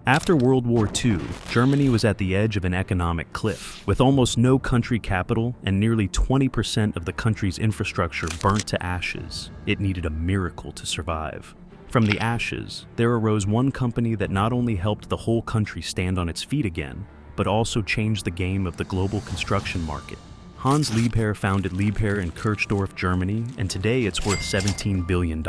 After World War II, Germany was at the edge of an economic cliff, with almost no country capital and nearly 20% of the country's infrastructure burnt to ashes. It needed a miracle to survive. From the ashes, there arose one company that not only helped the whole country stand on its feet again, but also changed the game of the global construction market. Hans Liebherr founded Liebherr in Kirchdorf, Germany, and today it's worth $17 billion.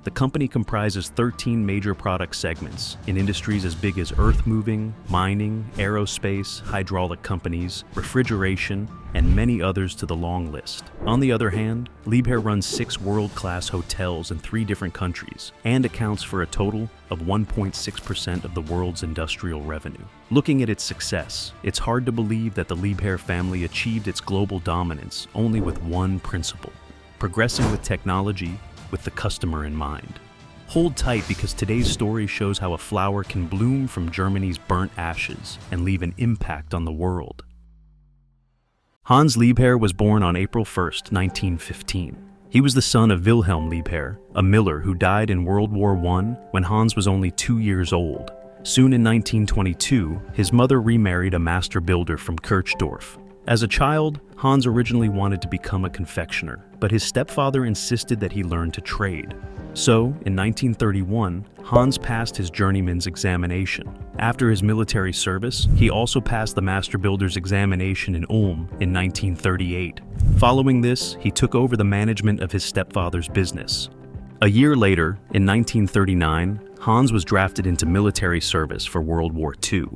The company comprises 13 major product segments in industries as big as earthmoving, mining, aerospace, hydraulic companies, refrigeration, and many others to the long list. On the other hand, Liebherr runs 6 world-class hotels in 3 different countries and accounts for a total of 1.6% of the world's industrial revenue. Looking at its success, it's hard to believe that the Liebherr family achieved its global dominance only with one principle: progressing with technology with the customer in mind. Hold tight, because today's story shows how a flower can bloom from Germany's burnt ashes and leave an impact on the world. Hans Liebherr was born on April 1st, 1915. He was the son of Wilhelm Liebherr, a miller who died in World War I when Hans was only 2 years old. Soon in 1922, his mother remarried a master builder from Kirchdorf. As a child, Hans originally wanted to become a confectioner, but his stepfather insisted that he learn to trade. So, in 1931, Hans passed his journeyman's examination. After his military service, he also passed the master builder's examination in Ulm in 1938. Following this, he took over the management of his stepfather's business. A year later, in 1939, Hans was drafted into military service for World War II.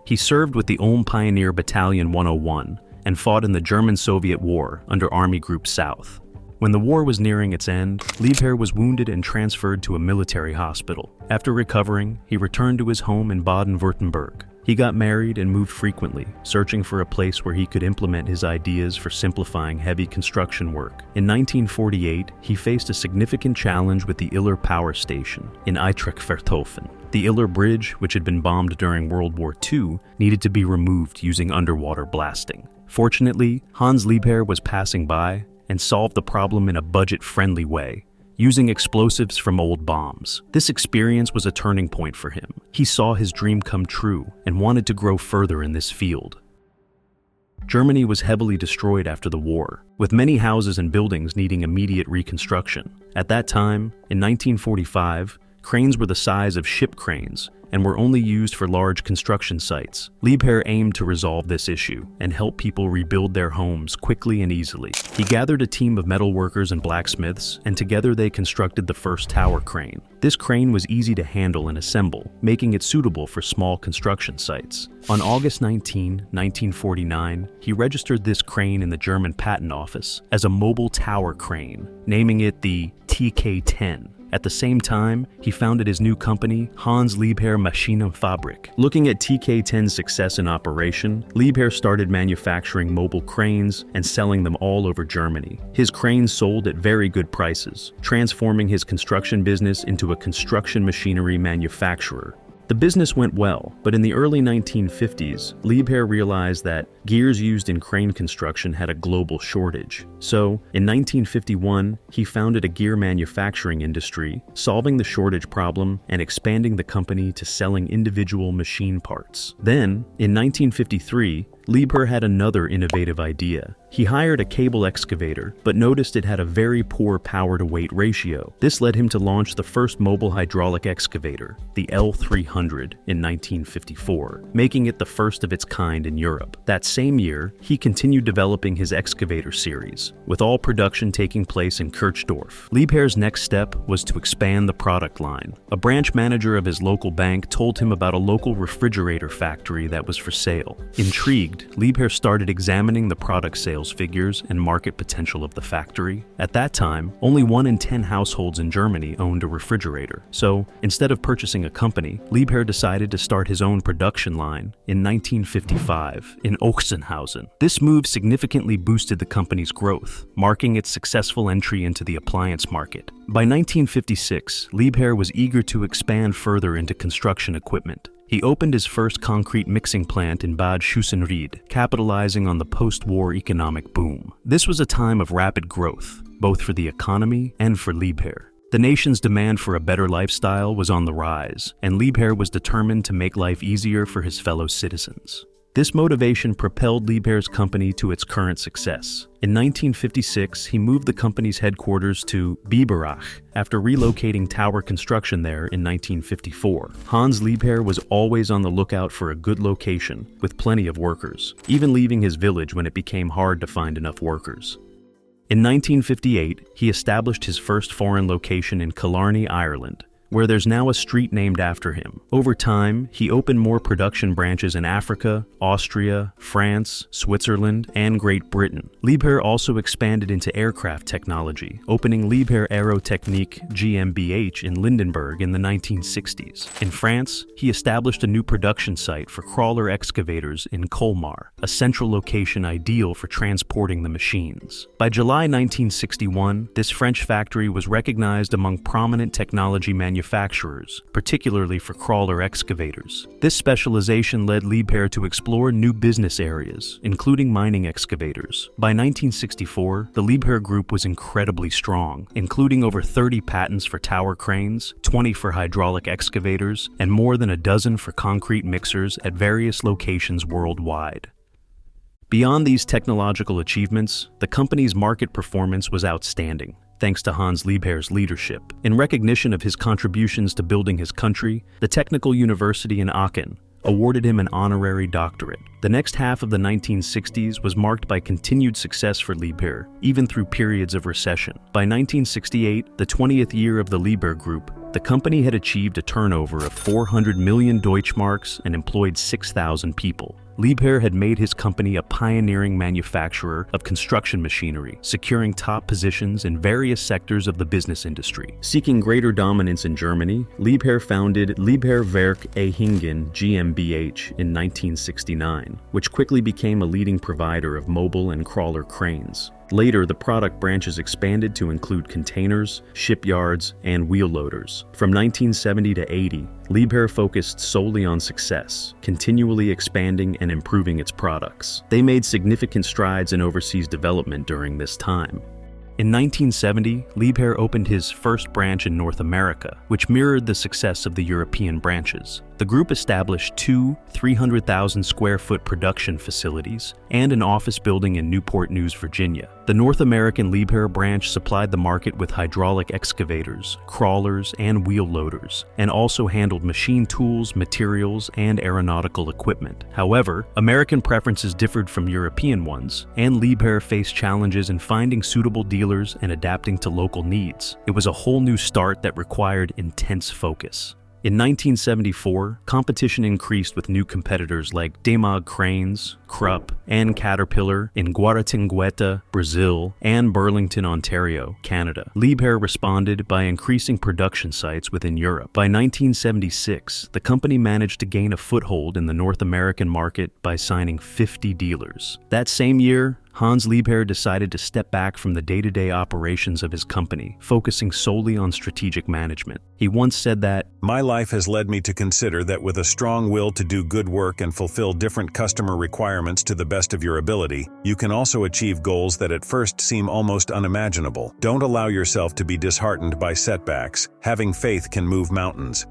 He served with the Ulm Pioneer Battalion 101 and fought in the German-Soviet War under Army Group South. When the war was nearing its end, Liebherr was wounded and transferred to a military hospital. After recovering, he returned to his home in Baden-Württemberg. He got married and moved frequently, searching for a place where he could implement his ideas for simplifying heavy construction work. In 1948, he faced a significant challenge with the Iller Power Station in Eichstätt-Verthofen. The Iller Bridge, which had been bombed during World War II, needed to be removed using underwater blasting. Fortunately, Hans Liebherr was passing by and solved the problem in a budget-friendly way, using explosives from old bombs. This experience was a turning point for him. He saw his dream come true and wanted to grow further in this field. Germany was heavily destroyed after the war, with many houses and buildings needing immediate reconstruction. At that time, in 1945, cranes were the size of ship cranes and were only used for large construction sites. Liebherr aimed to resolve this issue and help people rebuild their homes quickly and easily. He gathered a team of metalworkers and blacksmiths, and together they constructed the first tower crane. This crane was easy to handle and assemble, making it suitable for small construction sites. On August 19, 1949, he registered this crane in the German Patent Office as a mobile tower crane, naming it the TK-10. At the same time, he founded his new company, Hans Liebherr Maschinenfabrik. Looking at TK-10's success in operation, Liebherr started manufacturing mobile cranes and selling them all over Germany. His cranes sold at very good prices, transforming his construction business into a construction machinery manufacturer. The business went well, but in the early 1950s, Liebherr realized that gears used in crane construction had a global shortage. So, in 1951, he founded a gear manufacturing industry, solving the shortage problem and expanding the company to selling individual machine parts. Then, in 1953, Liebherr had another innovative idea. He hired a cable excavator, but noticed it had a very poor power-to-weight ratio. This led him to launch the first mobile hydraulic excavator, the L300, in 1954, making it the first of its kind in Europe. That same year, he continued developing his excavator series, with all production taking place in Kirchdorf. Liebherr's next step was to expand the product line. A branch manager of his local bank told him about a local refrigerator factory that was for sale. Intrigued, Liebherr started examining the product sales figures and market potential of the factory. At that time, only 1 in 10 households in Germany owned a refrigerator. So, instead of purchasing a company, Liebherr decided to start his own production line in 1955 in Ochsenhausen. This move significantly boosted the company's growth, marking its successful entry into the appliance market. By 1956, Liebherr was eager to expand further into construction equipment. He opened his first concrete mixing plant in Bad Schussenried, capitalizing on the post-war economic boom. This was a time of rapid growth, both for the economy and for Liebherr. The nation's demand for a better lifestyle was on the rise, and Liebherr was determined to make life easier for his fellow citizens. This motivation propelled Liebherr's company to its current success. In 1956, he moved the company's headquarters to Biberach after relocating tower construction there in 1954. Hans Liebherr was always on the lookout for a good location, with plenty of workers, even leaving his village when it became hard to find enough workers. In 1958, he established his first foreign location in Killarney, Ireland, where there's now a street named after him. Over time, he opened more production branches in Africa, Austria, France, Switzerland, and Great Britain. Liebherr also expanded into aircraft technology, opening Liebherr Aerotechnique GmbH in Lindenberg in the 1960s. In France, he established a new production site for crawler excavators in Colmar, a central location ideal for transporting the machines. By July 1961, this French factory was recognized among prominent technology manufacturers, particularly for crawler excavators. This specialization led Liebherr to explore new business areas, including mining excavators. By 1964, the Liebherr Group was incredibly strong, including over 30 patents for tower cranes, 20 for hydraulic excavators, and more than a dozen for concrete mixers at various locations worldwide. Beyond these technological achievements, the company's market performance was outstanding, thanks to Hans Liebherr's leadership. In recognition of his contributions to building his country, the Technical University in Aachen awarded him an honorary doctorate. The next half of the 1960s was marked by continued success for Liebherr, even through periods of recession. By 1968, the 20th year of the Liebherr Group, the company had achieved a turnover of 400 million Deutschmarks and employed 6,000 people. Liebherr had made his company a pioneering manufacturer of construction machinery, securing top positions in various sectors of the business industry. Seeking greater dominance in Germany, Liebherr founded Liebherr Werk Ehingen GmbH in 1969, which quickly became a leading provider of mobile and crawler cranes. Later, the product branches expanded to include containers, shipyards, and wheel loaders. From 1970 to 80, Liebherr focused solely on success, continually expanding and improving its products. They made significant strides in overseas development during this time. In 1970, Liebherr opened his first branch in North America, which mirrored the success of the European branches. The group established two 300,000 square foot production facilities and an office building in Newport News, Virginia. The North American Liebherr branch supplied the market with hydraulic excavators, crawlers, and wheel loaders, and also handled machine tools, materials, and aeronautical equipment. However, American preferences differed from European ones, and Liebherr faced challenges in finding suitable dealers and adapting to local needs. It was a whole new start that required intense focus. In 1974, competition increased with new competitors like Demag Cranes, Krupp, and Caterpillar in Guaratingueta, Brazil, and Burlington, Ontario, Canada. Liebherr responded by increasing production sites within Europe. By 1976, the company managed to gain a foothold in the North American market by signing 50 dealers. That same year, Hans Liebherr decided to step back from the day-to-day operations of his company, focusing solely on strategic management. He once said that, "My life has led me to consider that with a strong will to do good work and fulfill different customer requirements to the best of your ability, you can also achieve goals that at first seem almost unimaginable. Don't allow yourself to be disheartened by setbacks. Having faith can move mountains."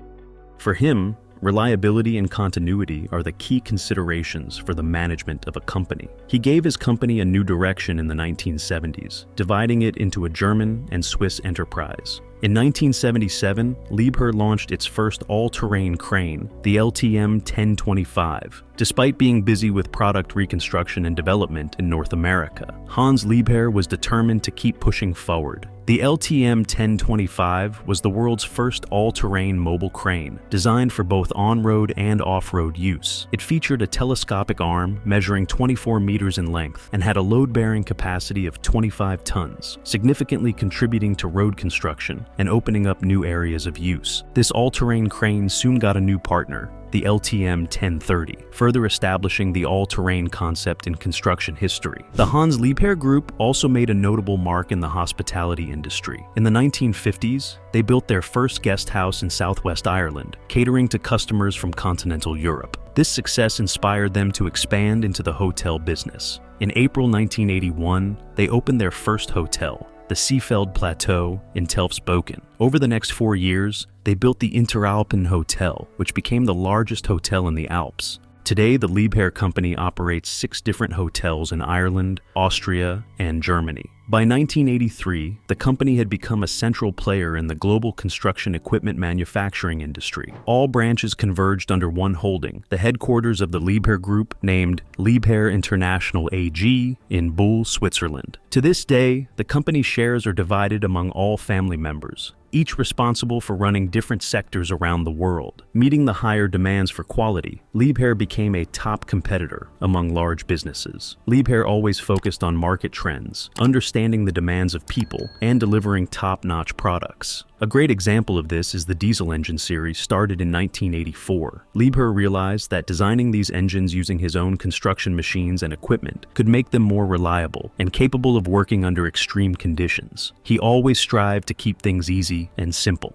For him, reliability and continuity are the key considerations for the management of a company. He gave his company a new direction in the 1970s, dividing it into a German and Swiss enterprise. In 1977, Liebherr launched its first all-terrain crane, the LTM 1025. Despite being busy with product reconstruction and development in North America, Hans Liebherr was determined to keep pushing forward. The LTM 1025 was the world's first all-terrain mobile crane, designed for both on-road and off-road use. It featured a telescopic arm measuring 24 meters in length and had a load-bearing capacity of 25 tons, significantly contributing to road construction and opening up new areas of use. This all-terrain crane soon got a new partner, the LTM 1030, further establishing the all-terrain concept in construction history. The Hans Liebherr Group also made a notable mark in the hospitality industry. In the 1950s, they built their first guest house in Southwest Ireland, catering to customers from continental Europe. This success inspired them to expand into the hotel business. In April 1981, they opened their first hotel, the Seefeld Plateau in Telfsboken. Over the next 4 years, they built the Interalpen Hotel, which became the largest hotel in the Alps. Today, the Liebherr company operates 6 different hotels in Ireland, Austria, and Germany. By 1983, the company had become a central player in the global construction equipment manufacturing industry. All branches converged under one holding, the headquarters of the Liebherr Group, named Liebherr International AG in Buhl, Switzerland. To this day, the company's shares are divided among all family members, each responsible for running different sectors around the world. Meeting the higher demands for quality, Liebherr became a top competitor among large businesses. Liebherr always focused on market trends, understanding the demands of people, and delivering top-notch products. A great example of this is the diesel engine series started in 1984. Liebherr realized that designing these engines using his own construction machines and equipment could make them more reliable and capable of working under extreme conditions. He always strived to keep things easy and simple.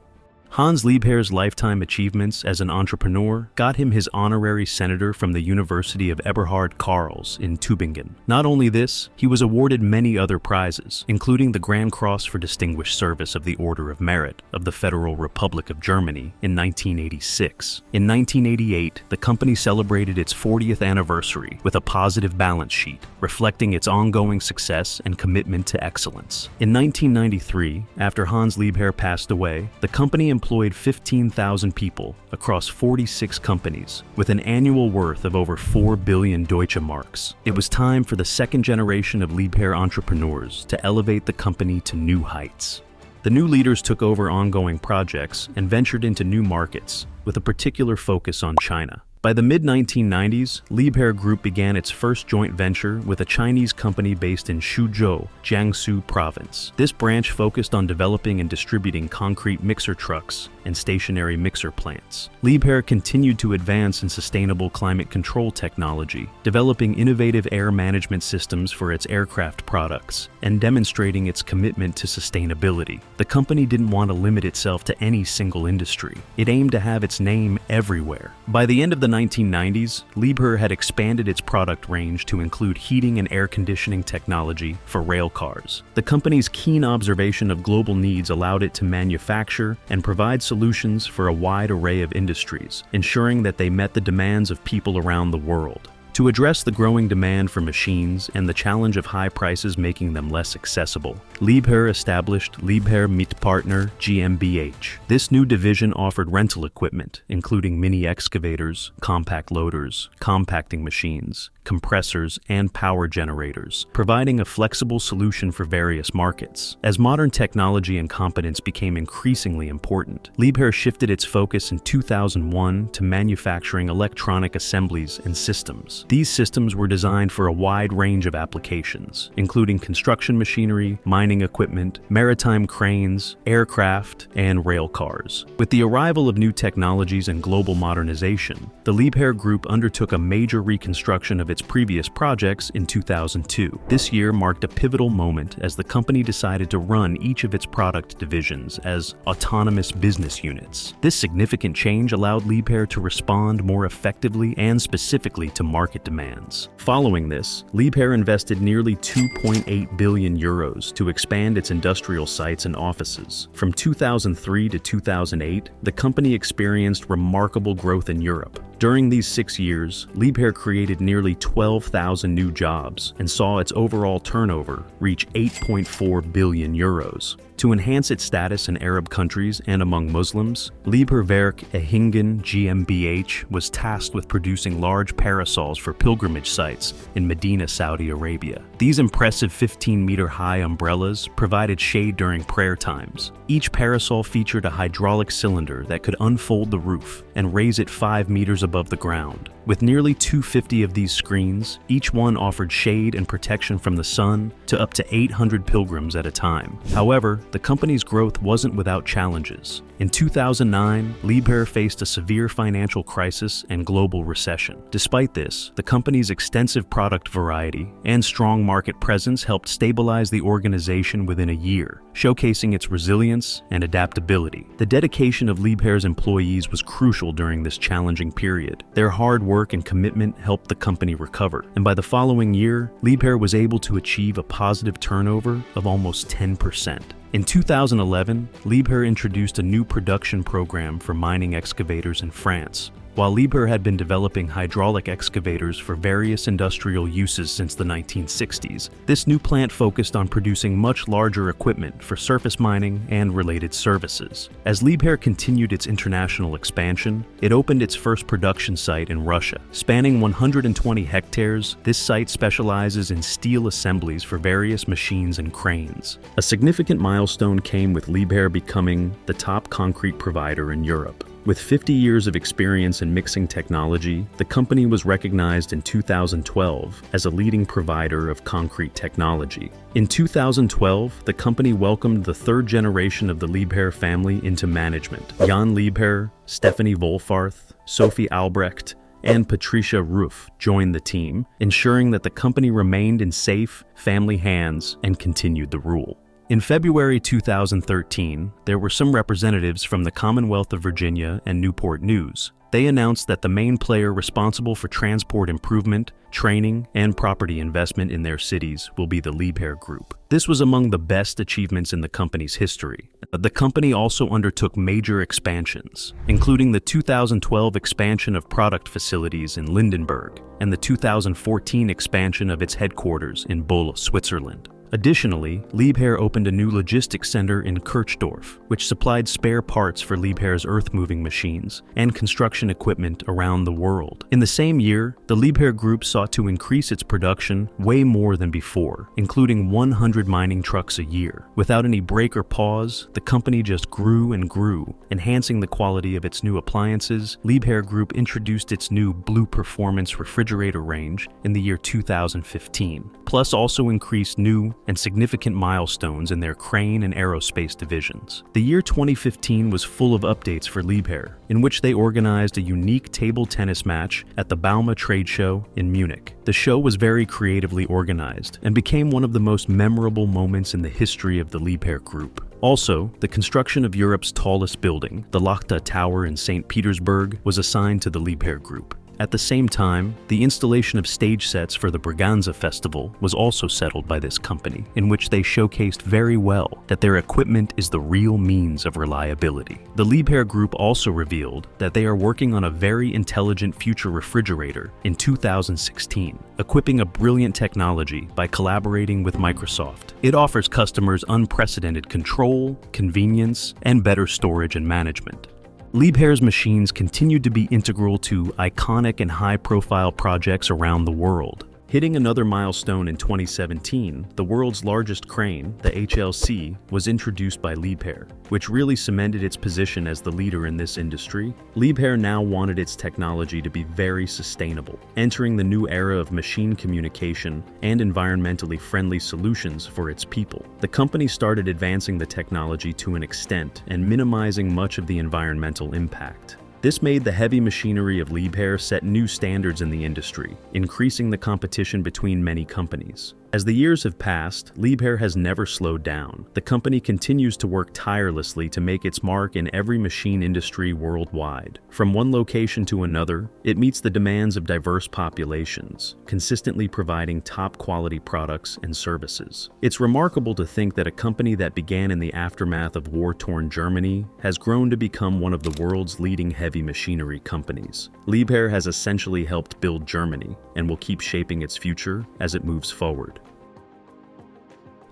Hans Liebherr's lifetime achievements as an entrepreneur got him his honorary senator from the University of Eberhard Karls in Tübingen. Not only this, he was awarded many other prizes, including the Grand Cross for Distinguished Service of the Order of Merit of the Federal Republic of Germany in 1986. In 1988, the company celebrated its 40th anniversary with a positive balance sheet, reflecting its ongoing success and commitment to excellence. In 1993, after Hans Liebherr passed away, the company employed 15,000 people across 46 companies, with an annual worth of over 4 billion Deutsche Marks. It was time for the second generation of Liebherr entrepreneurs to elevate the company to new heights. The new leaders took over ongoing projects and ventured into new markets, with a particular focus on China. By the mid-1990s, Liebherr Group began its first joint venture with a Chinese company based in Suzhou, Jiangsu Province. This branch focused on developing and distributing concrete mixer trucks and stationary mixer plants. Liebherr continued to advance in sustainable climate control technology, developing innovative air management systems for its aircraft products and demonstrating its commitment to sustainability. The company didn't want to limit itself to any single industry. It aimed to have its name everywhere. By the end of the 1990s, Liebherr had expanded its product range to include heating and air conditioning technology for rail cars. The company's keen observation of global needs allowed it to manufacture and provide solutions for a wide array of industries, ensuring that they met the demands of people around the world. To address the growing demand for machines and the challenge of high prices making them less accessible, Liebherr established Liebherr Mietpartner GmbH. This new division offered rental equipment, including mini excavators, compact loaders, compacting machines, compressors, and power generators, providing a flexible solution for various markets. As modern technology and competence became increasingly important, Liebherr shifted its focus in 2001 to manufacturing electronic assemblies and systems. These systems were designed for a wide range of applications, including construction machinery, mining equipment, maritime cranes, aircraft, and rail cars. With the arrival of new technologies and global modernization, the Liebherr Group undertook a major reconstruction of its previous projects in 2002. This year marked a pivotal moment as the company decided to run each of its product divisions as autonomous business units. This significant change allowed Liebherr to respond more effectively and specifically to market demands. Following this, Liebherr invested nearly 2.8 billion euros to expand its industrial sites and offices. From 2003 to 2008, the company experienced remarkable growth in Europe. During these 6 years, Liebherr created nearly 12,000 new jobs and saw its overall turnover reach 8.4 billion euros. To enhance its status in Arab countries and among Muslims, Liebherr Werk Ehingen GmbH was tasked with producing large parasols for pilgrimage sites in Medina, Saudi Arabia. These impressive 15-meter-high umbrellas provided shade during prayer times. Each parasol featured a hydraulic cylinder that could unfold the roof and raise it 5 meters above the ground. With nearly 250 of these screens, each one offered shade and protection from the sun to up to 800 pilgrims at a time. However, the company's growth wasn't without challenges. In 2009, Liebherr faced a severe financial crisis and global recession. Despite this, the company's extensive product variety and strong market presence helped stabilize the organization within a year, showcasing its resilience and adaptability. The dedication of Liebherr's employees was crucial during this challenging period. Their hard work and commitment helped the company recover, and by the following year, Liebherr was able to achieve a positive turnover of almost 10%. In 2011, Liebherr introduced a new production program for mining excavators in France. While Liebherr had been developing hydraulic excavators for various industrial uses since the 1960s, this new plant focused on producing much larger equipment for surface mining and related services. As Liebherr continued its international expansion, it opened its first production site in Russia. Spanning 120 hectares, this site specializes in steel assemblies for various machines and cranes. A significant milestone came with Liebherr becoming the top concrete provider in Europe. With 50 years of experience in mixing technology, the company was recognized in 2012 as a leading provider of concrete technology. In 2012, the company welcomed the third generation of the Liebherr family into management. Jan Liebherr, Stephanie Wolfarth, Sophie Albrecht, and Patricia Ruff joined the team, ensuring that the company remained in safe, family hands and continued the rule. In February 2013, there were some representatives from the Commonwealth of Virginia and Newport News. They announced that the main player responsible for transport improvement, training, and property investment in their cities will be the Liebherr Group. This was among the best achievements in the company's history. The company also undertook major expansions, including the 2012 expansion of product facilities in Lindenberg and the 2014 expansion of its headquarters in Bulle, Switzerland. Additionally, Liebherr opened a new logistics center in Kirchdorf, which supplied spare parts for Liebherr's earthmoving machines and construction equipment around the world. In the same year, the Liebherr Group sought to increase its production way more than before, including 100 mining trucks a year. Without any break or pause, the company just grew and grew. Enhancing the quality of its new appliances, Liebherr Group introduced its new Blue Performance refrigerator range in the year 2015, plus also increased new and significant milestones in their crane and aerospace divisions. The year 2015 was full of updates for Liebherr, in which they organized a unique table tennis match at the Bauma trade show in Munich. The show was very creatively organized and became one of the most memorable moments in the history of the Liebherr Group. Also, the construction of Europe's tallest building, the Lachta Tower in St. Petersburg, was assigned to the Liebherr Group. At the same time, the installation of stage sets for the Braganza Festival was also settled by this company, in which they showcased very well that their equipment is the real means of reliability. The Liebherr Group also revealed that they are working on a very intelligent future refrigerator in 2016, equipping a brilliant technology by collaborating with Microsoft. It offers customers unprecedented control, convenience, and better storage and management. Liebherr's machines continued to be integral to iconic and high-profile projects around the world. Hitting another milestone in 2017, the world's largest crane, the HLC, was introduced by Liebherr, which really cemented its position as the leader in this industry. Liebherr now wanted its technology to be very sustainable, entering the new era of machine communication and environmentally friendly solutions for its people. The company started advancing the technology to an extent and minimizing much of the environmental impact. This made the heavy machinery of Liebherr set new standards in the industry, increasing the competition between many companies. As the years have passed, Liebherr has never slowed down. The company continues to work tirelessly to make its mark in every machine industry worldwide. From one location to another, it meets the demands of diverse populations, consistently providing top-quality products and services. It's remarkable to think that a company that began in the aftermath of war-torn Germany has grown to become one of the world's leading heavy machinery companies. Liebherr has essentially helped build Germany and will keep shaping its future as it moves forward.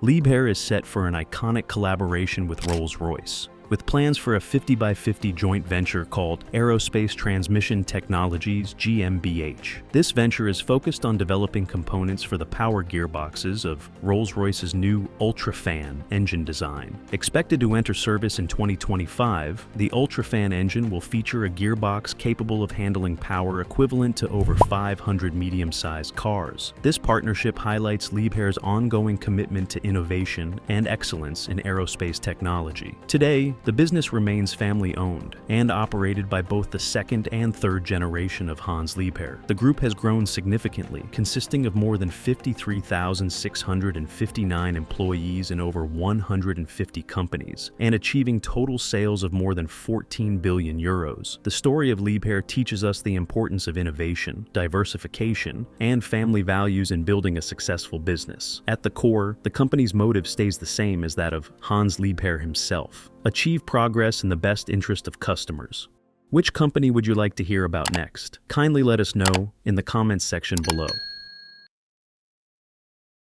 Liebherr is set for an iconic collaboration with Rolls-Royce. with plans for a 50-by-50 joint venture called Aerospace Transmission Technologies GmbH. This venture is focused on developing components for the power gearboxes of Rolls-Royce's new UltraFan engine design. Expected to enter service in 2025, the UltraFan engine will feature a gearbox capable of handling power equivalent to over 500 medium-sized cars. This partnership highlights Liebherr's ongoing commitment to innovation and excellence in aerospace technology. Today, the business remains family-owned and operated by both the second and third generation of Hans Liebherr. The group has grown significantly, consisting of more than 53,659 employees in over 150 companies, and achieving total sales of more than 14 billion euros. The story of Liebherr teaches us the importance of innovation, diversification, and family values in building a successful business. At the core, the company's motive stays the same as that of Hans Liebherr himself: achieve progress in the best interest of customers. Which company would you like to hear about next? Kindly let us know in the comments section below.